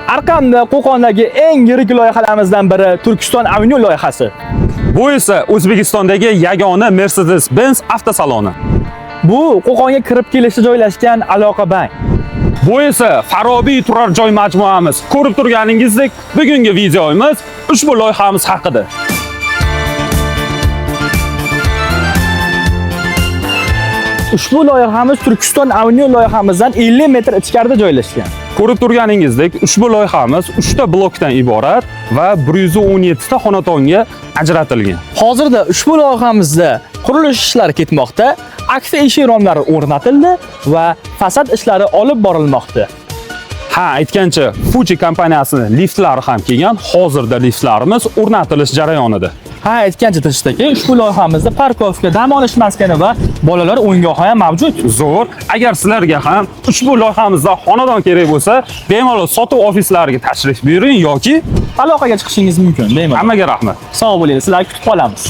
Arqamda Qo'qondagi eng yirik loyihalarimizdan biri Turkiston Avenue loyihasi. Bu esa O'zbekistondagi yagona Mercedes-Benz avtosaloni. Bu Qo'qonga kirib kelishda joylashgan Aloqa bank. Bu esa Farobiy turar joy majmuamiz. Ko'rib turganingizdek, bugungi videomiz ushbu loyihamiz haqida. Ushbu loyihamiz Turkiston Avenue loyihamizdan 50 metr ichkarida joylashgan. Ko'rib turganingizdek, ushbu loyihamiz 3 ta blokdan iborat va 117 ta xonadonga ajratilgan. Hozirda ushbu loyihamizda qurilish ishlari ketmoqda, aksiya eshik romlari o'rnatildi va fasad ishlari olib borilmoqda. Ha, aytgancha, Fuji kompaniyasining liftlari ham kelgan. Hozirda liftlarimiz o'rnatilish jarayonida. Ha, aytgancha tashdagi ushbu loyihamizda parkovka, dam olish maskani va bolalar o'yingohi ham mavjud. Zo'r. Agar sizlarga ham ushbu loyihamizda xonadon kerak bo'lsa, bemalol sotuv ofislariga tashrif buyuring yoki Aloqaga chiqishingiz mumkin, bemalol. hammaga rahmat. Sog' bo'ling, sizlarni kutib qolamiz.